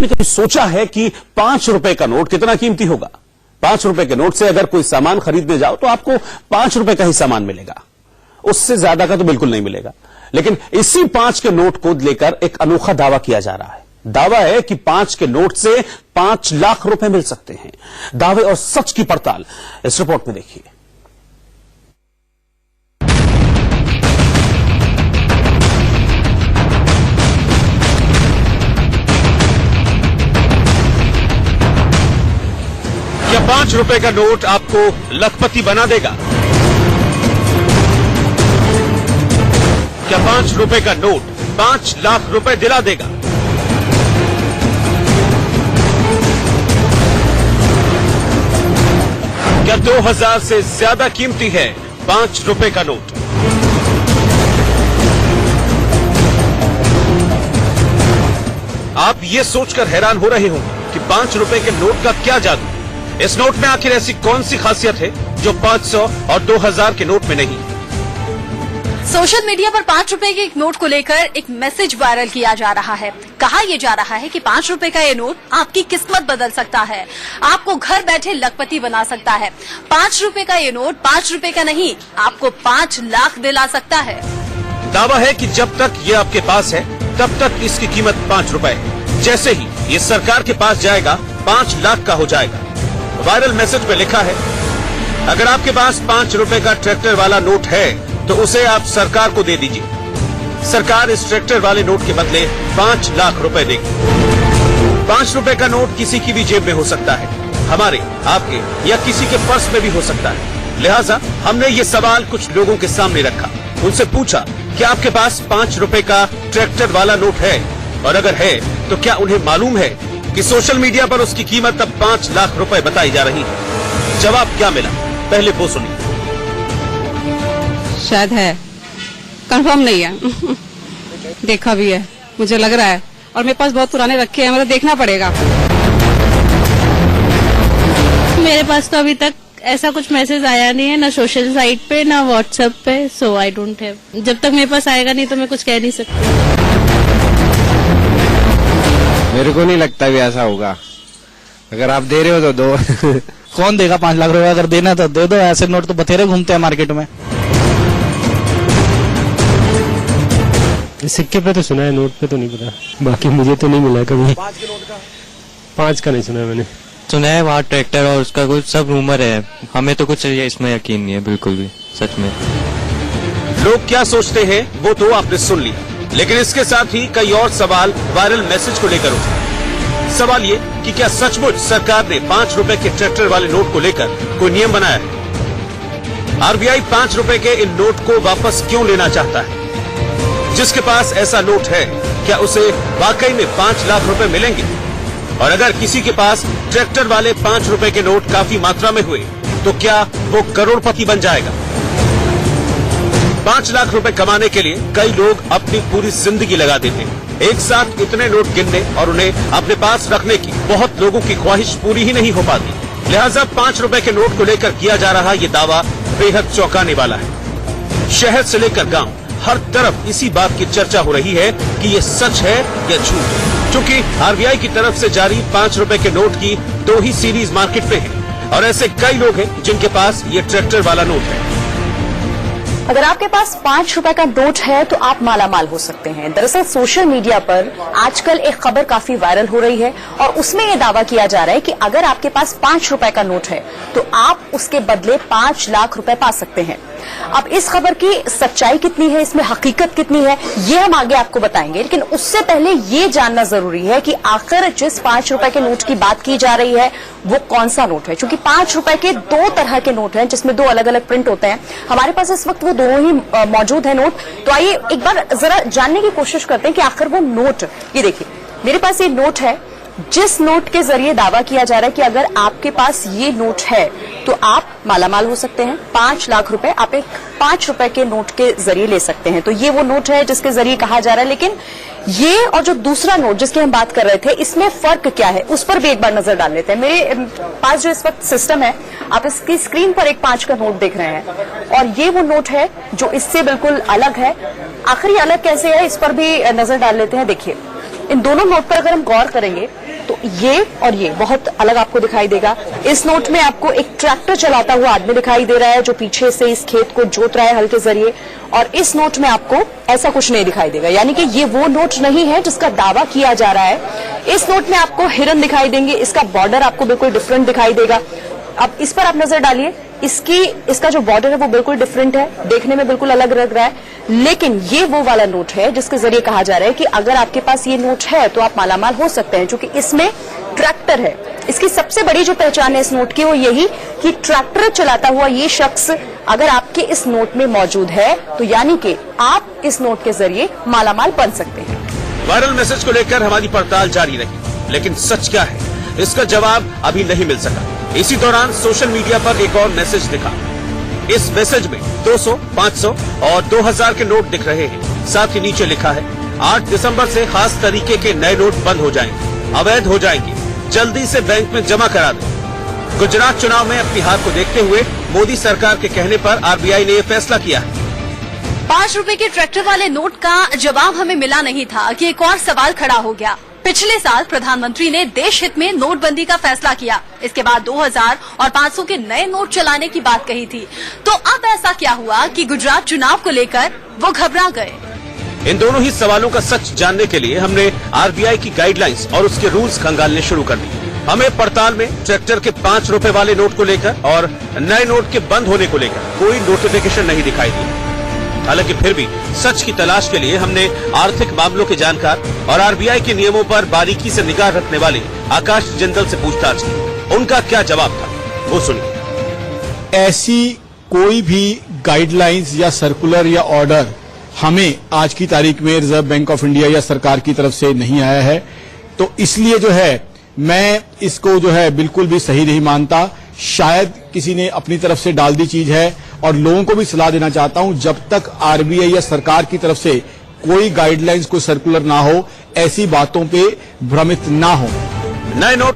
आपने कभी सोचा है कि 5 रुपए का नोट कितना कीमती होगा? 5 रुपए के नोट से अगर कोई सामान खरीदने जाओ तो आपको 5 रुपए का ही सामान मिलेगा, उससे ज्यादा का तो बिल्कुल नहीं मिलेगा। लेकिन इसी 5 के नोट को लेकर एक अनोखा दावा किया जा रहा है। दावा है कि 5 के नोट से 5 लाख रुपए मिल सकते हैं। दावे और सच की पड़ताल इस रिपोर्ट में देखिए। क्या 5 रुपए का नोट आपको लखपति बना देगा? क्या 5 रुपए का नोट 5 लाख रुपए दिला देगा? क्या 2000 से ज्यादा कीमती है 5 रुपए का नोट? आप ये सोचकर हैरान हो रहे होंगे कि 5 रुपए के नोट का क्या जादू? इस नोट में आखिर ऐसी कौन सी खासियत है जो 500 और 2000 के नोट में नहीं? सोशल मीडिया पर 5 रुपए के एक नोट को लेकर एक मैसेज वायरल किया जा रहा है। कहा यह जा रहा है कि 5 रुपए का ये नोट आपकी किस्मत बदल सकता है, आपको घर बैठे लखपति बना सकता है। 5 रुपए का ये नोट 5 रुपए का नहीं, आपको 5 लाख दिला सकता है। दावा है कि जब तक ये आपके पास है तब तक इसकी कीमत 5 रुपए है। जैसे ही ये सरकार के पास जाएगा 5 लाख का हो जाएगा। वायरल मैसेज में लिखा है, अगर आपके पास 5 रुपए का ट्रैक्टर वाला नोट है तो उसे आप सरकार को दे दीजिए। सरकार इस ट्रैक्टर वाले नोट के बदले 5 लाख रुपए देगी। 5 रुपए का नोट किसी की भी जेब में हो सकता है, हमारे, आपके या किसी के पर्स में भी हो सकता है। लिहाजा हमने ये सवाल कुछ लोगों के सामने रखा, उनसे पूछा कि आपके पास 5 रुपए का ट्रैक्टर वाला नोट है, और अगर है तो क्या उन्हें मालूम है कि सोशल मीडिया पर उसकी कीमत अब 5 लाख रुपए बताई जा रही है? जवाब क्या मिला, पहले वो सुनिए। शायद है, कंफर्म नहीं है। देखा भी है, मुझे लग रहा है, और मेरे पास बहुत पुराने रखे हैं, मतलब देखना पड़ेगा। मेरे पास तो अभी तक ऐसा कुछ मैसेज आया नहीं है, ना सोशल साइट पे ना व्हाट्सएप पे, सो आई डोंट हैव। जब तक मेरे पास आएगा नहीं तो मैं कुछ कह नहीं सकती। मेरे को नहीं लगता भी ऐसा होगा। अगर आप दे रहे हो तो दो। कौन देगा 5 लाख रुपए? अगर देना तो दे दो, ऐसे नोट तो बथेरे घूमते हैं मार्केट में। सिक्के पे तो सुना है, नोट पे तो नहीं पता। बाकी मुझे तो नहीं मिला कभी। 5 का नहीं सुना मैंने। सुना है वहाँ ट्रैक्टर और उसका कुछ सब रूमर है, हमें तो कुछ इसमें यकीन नहीं है बिल्कुल भी, सच में। लोग क्या सोचते हैं वो तो आपने सुन लिया, लेकिन इसके साथ ही कई और सवाल वायरल मैसेज को लेकर उठे। सवाल ये कि क्या सचमुच सरकार ने 5 रुपए के ट्रैक्टर वाले नोट को लेकर कोई नियम बनाया है? आरबीआई 5 रुपए के इन नोट को वापस क्यों लेना चाहता है? जिसके पास ऐसा नोट है, क्या उसे वाकई में 5 लाख रुपए मिलेंगे? और अगर किसी के पास ट्रैक्टर वाले 5 रुपए के नोट काफी मात्रा में हुए तो क्या वो करोड़पति बन जाएगा? 5 लाख रुपए कमाने के लिए कई लोग अपनी पूरी जिंदगी लगा देते हैं। एक साथ इतने नोट गिनने और उन्हें अपने पास रखने की बहुत लोगों की ख्वाहिश पूरी ही नहीं हो पाती। लिहाजा 5 रुपए के नोट को लेकर किया जा रहा ये दावा बेहद चौंकाने वाला है। शहर से लेकर गांव, हर तरफ इसी बात की चर्चा हो रही है कि ये सच है या झूठ। क्योंकि आरबीआई की तरफ से जारी 5 रुपए के नोट की 2 ही सीरीज मार्केट में है, और ऐसे कई लोग हैं जिनके पास ये ट्रैक्टर वाला नोट है। अगर आपके पास 5 रुपए का नोट है तो आप मालामाल हो सकते हैं। दरअसल सोशल मीडिया पर आजकल एक खबर काफी वायरल हो रही है, और उसमें यह दावा किया जा रहा है कि अगर आपके पास 5 रुपए का नोट है तो आप उसके बदले 5 लाख रुपए पा सकते हैं। अब इस खबर की सच्चाई कितनी है, इसमें हकीकत कितनी है, ये हम आगे आपको बताएंगे। लेकिन उससे पहले ये जानना जरूरी है कि आखिर जिस 5 रुपए के नोट की बात की जा रही है वो कौन सा नोट है। क्योंकि 5 रुपए के 2 तरह के नोट हैं, जिसमें 2 अलग अलग प्रिंट होते हैं। हमारे पास इस वक्त वो दोनों ही मौजूद है नोट। तो आइए एक बार जरा जानने की कोशिश करते हैं कि आखिर वो नोट, ये देखिए मेरे पास ये नोट है, जिस नोट के जरिए दावा किया जा रहा है कि अगर आपके पास ये नोट है तो आप मालामाल हो सकते हैं। 5 लाख रुपए आप एक 5 रुपए के नोट के जरिए ले सकते हैं। तो ये वो नोट है जिसके जरिए कहा जा रहा है। लेकिन ये और जो दूसरा नोट जिसकी हम बात कर रहे थे, इसमें फर्क क्या है, उस पर भी एक बार नजर डाल लेते हैं। मेरे पास जो इस वक्त सिस्टम है, आप इसकी स्क्रीन पर एक 5 का नोट देख रहे हैं, और ये वो नोट है जो इससे बिल्कुल अलग है। आखिर ये अलग कैसे है, इस पर भी नजर डाल लेते हैं। देखिए इन दोनों नोट पर अगर हम गौर करेंगे ये और ये बहुत अलग आपको दिखाई देगा। इस नोट में आपको एक ट्रैक्टर चलाता हुआ आदमी दिखाई दे रहा है जो पीछे से इस खेत को जोत रहा है हल के जरिए, और इस नोट में आपको ऐसा कुछ नहीं दिखाई देगा, यानी कि ये वो नोट नहीं है जिसका दावा किया जा रहा है। इस नोट में आपको हिरन दिखाई देंगे, इसका बॉर्डर आपको बिल्कुल डिफरेंट दिखाई देगा। अब इस पर आप नजर डालिए, इसका जो बॉर्डर है वो बिल्कुल डिफरेंट है, देखने में बिल्कुल अलग लग रहा है, लेकिन ये वो वाला नोट है जिसके जरिए कहा जा रहा है कि अगर आपके पास ये नोट है तो आप मालामाल हो सकते हैं, क्योंकि इसमें ट्रैक्टर है। इसकी सबसे बड़ी जो पहचान है इस नोट की वो यही कि ट्रैक्टर चलाता हुआ ये शख्स अगर आपके इस नोट में मौजूद है तो यानी कि आप इस नोट के जरिए मालामाल बन सकते हैं। वायरल मैसेज को लेकर हमारी पड़ताल जारी रही, लेकिन सच क्या है इसका जवाब अभी नहीं मिल सका। इसी दौरान सोशल मीडिया पर एक और मैसेज दिखा। इस मैसेज में 200, 500 और 2000 के नोट दिख रहे हैं। साथ ही नीचे लिखा है 8 दिसंबर से खास तरीके के नए नोट बंद हो जाएंगे, अवैध हो जाएंगे, जल्दी से बैंक में जमा करा दें। गुजरात चुनाव में अपनी हार को देखते हुए मोदी सरकार के कहने पर आरबीआई ने यह फैसला किया है। 5 रुपए के ट्रैक्टर वाले नोट का जवाब हमें मिला नहीं था कि एक और सवाल खड़ा हो गया। पिछले साल प्रधानमंत्री ने देश हित में नोटबंदी का फैसला किया, इसके बाद 2000 और 500 के नए नोट चलाने की बात कही थी। तो अब ऐसा क्या हुआ कि गुजरात चुनाव को लेकर वो घबरा गए? इन दोनों ही सवालों का सच जानने के लिए हमने आरबीआई की गाइडलाइंस और उसके रूल्स खंगालने शुरू कर दिए। हमें पड़ताल में ट्रैक्टर के 5 रुपए वाले नोट को लेकर और नए नोट के बंद होने को लेकर कोई नोटिफिकेशन नहीं दिखाई दिया। हालांकि फिर भी सच की तलाश के लिए हमने आर्थिक मामलों के जानकार और आरबीआई के नियमों पर बारीकी से निगाह रखने वाले आकाश जिंदल से पूछताछ की। उनका क्या जवाब था वो सुनिए। ऐसी कोई भी गाइडलाइंस या सर्कुलर या ऑर्डर हमें आज की तारीख में रिजर्व बैंक ऑफ इंडिया या सरकार की तरफ से नहीं आया है, तो इसलिए जो है मैं इसको जो है बिल्कुल भी सही नहीं मानता। शायद किसी ने अपनी तरफ से डाल दी चीज है, और लोगों को भी सलाह देना चाहता हूं जब तक आरबीआई या सरकार की तरफ से कोई गाइडलाइंस कोई सर्कुलर ना हो, ऐसी बातों पे भ्रमित ना हो। नए नोट